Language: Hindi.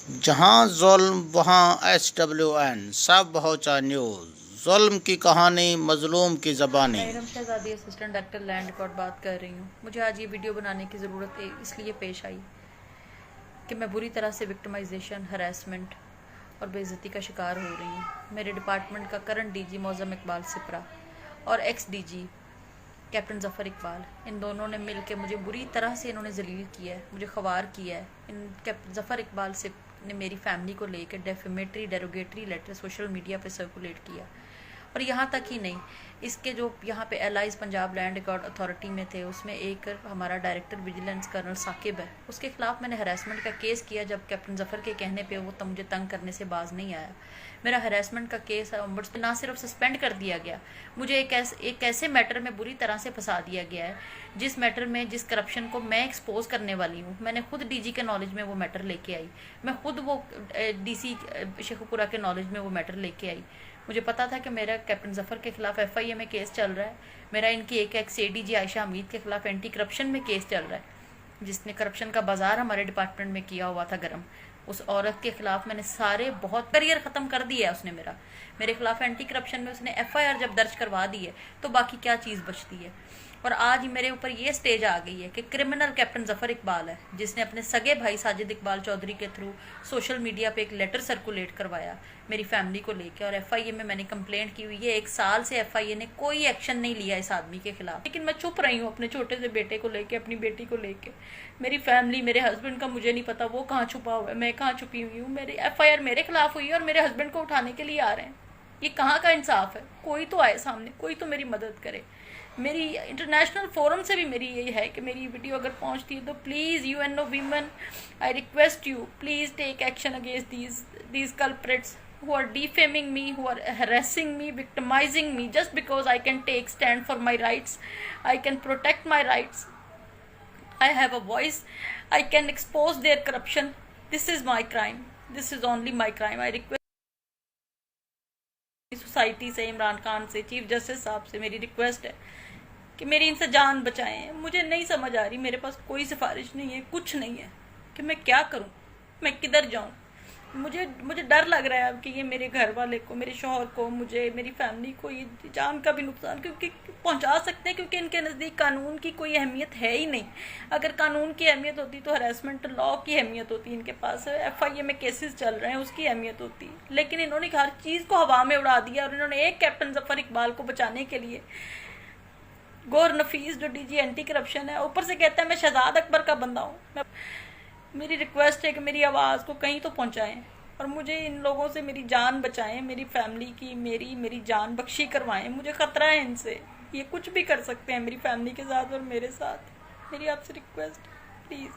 जहां जुल्म वहां SWN सब पहुंचा न्यूज़। जुल्म की कहानी, मजलूम की ज़बानी। मैं इरम शहजादी असिस्टेंट डायरेक्टर लैंड रिकॉर्ड बात कर रही हूँ। मुझे आज ये वीडियो बनाने की ज़रूरत इसलिए पेश आई कि मैं बुरी तरह से विक्टिमाइजेशन, हरासमेंट और बेइज्जती का शिकार हो रही हूँ। मेरे डिपार्टमेंट का करंट डीजी मौज़म इकबाल सिपरा और ex DG captain Zafar Iqbal, इन दोनों ने मिल के मुझे बुरी तरह से इन्होंने जलील किया है, मुझे ख़वार किया है। इन कैप्टन ज़फ़र इकबाल से ने मेरी फैमिली को लेकर defamatory derogatory letter social media पे सर्कुलेट किया। और यहाँ तक ही नहीं, इसके जो यहाँ पे allies Punjab land record authority में थे, उसमें एक हमारा डायरेक्टर विजिलेंस कर्नल साकिब है, उसके खिलाफ मैंने हरासमेंट का केस किया। जब कैप्टन ज़फ़र के कहने पे वो मुझे तंग करने से बाज नहीं आया। मेरा हरासमेंट का केस ओम्बड्समैन ना सिर्फ सस्पेंड कर दिया गया, मुझे एक ऐसे मैटर में बुरी तरह से फंसा दिया गया है जिस मैटर में, जिस करप्शन को मैं एक्सपोज करने वाली हूँ। मैंने खुद डीजी के नॉलेज में वो मैटर लेके आई, मैं खुद वो डीसी शेखुपुरा के नॉलेज में वो मैटर लेके आई। मुझे पता था कि मेरा कैप्टन ज़फ़र के खिलाफ FIA में केस चल रहा है, मेरा इनकी एक एक्स ADG आयशा हमीद के खिलाफ एंटी करप्शन में केस चल रहा है, जिसने करप्शन का बाजार हमारे डिपार्टमेंट में किया हुआ था गर्म। उस औरत के खिलाफ मैंने सारे बहुत करियर ख़त्म कर दिया है उसने मेरा। मेरे खिलाफ एंटी करप्शन में उसने FIR जब दर्ज करवा दी है तो बाकी क्या चीज़ बचती है। और आज ही मेरे ऊपर ये स्टेज आ गई है कि क्रिमिनल कैप्टन ज़फ़र इकबाल है, जिसने अपने सगे भाई साजिद इकबाल चौधरी के थ्रू सोशल मीडिया पे एक लेटर सर्कुलेट करवाया मेरी फैमिली को लेके। और FIA में मैंने कंप्लेंट की हुई है। 1 साल से FIA ने कोई एक्शन नहीं लिया इस आदमी के खिलाफ, लेकिन मैं चुप रही हूँ अपने छोटे से बेटे को लेके, अपनी बेटी को लेके। मेरी फैमिली, मेरे हस्बैंड का मुझे नहीं पता वो कहाँ छुपा हुआ है, मैं कहाँ छुपी हुई हूँ। मेरी FIR मेरे खिलाफ हुई है और मेरे हस्बैंड को उठाने के लिए आ रहे हैं। ये कहाँ का इंसाफ है? कोई तो आए सामने, कोई तो मेरी मदद करे। मेरी इंटरनेशनल फोरम से भी मेरी यही है कि मेरी वीडियो अगर पहुंचती है तो please UNO women, I request you, please take action against these culprits who are defaming me, who are harassing me, victimizing me just because I can take stand for my rights, I can protect my rights, I have a voice, I can expose their corruption. This is my crime, this is only my crime. I request society से, इमरान खान से, चीफ जस्टिस साहब से मेरी रिक्वेस्ट है कि मेरी इनसे जान बचाएं। मुझे नहीं समझ आ रही, मेरे पास कोई सिफारिश नहीं है, कुछ नहीं है कि मैं क्या करूं, मैं किधर जाऊं। मुझे डर लग रहा है अब कि ये मेरे घर वाले को, मेरे शौहर को, मुझे, मेरी फैमिली को ये जान का भी नुकसान क्योंकि पहुंचा सकते हैं, क्योंकि इनके नज़दीक कानून की कोई अहमियत है ही नहीं। अगर कानून की अहमियत होती तो हरासमेंट लॉ की अहमियत होती, इनके पास FIA में केसेस चल रहे हैं उसकी अहमियत होती। लेकिन इन्होंने हर चीज़ को हवा में उड़ा दिया और इन्होंने एक कैप्टन ज़फ़र इकबाल को बचाने के लिए, गौर नफीस जो DG एंटी करप्शन है, ऊपर से कहता है मैं शहजाद अकबर का बंदा हूँ। मेरी रिक्वेस्ट है कि मेरी आवाज़ को कहीं तो पहुँचाएं और मुझे इन लोगों से मेरी जान बचाएं, मेरी फैमिली की मेरी जान बख्शी करवाएं। मुझे ख़तरा है इनसे, ये कुछ भी कर सकते हैं मेरी फैमिली के साथ और मेरे साथ। मेरी आपसे रिक्वेस्ट, प्लीज़।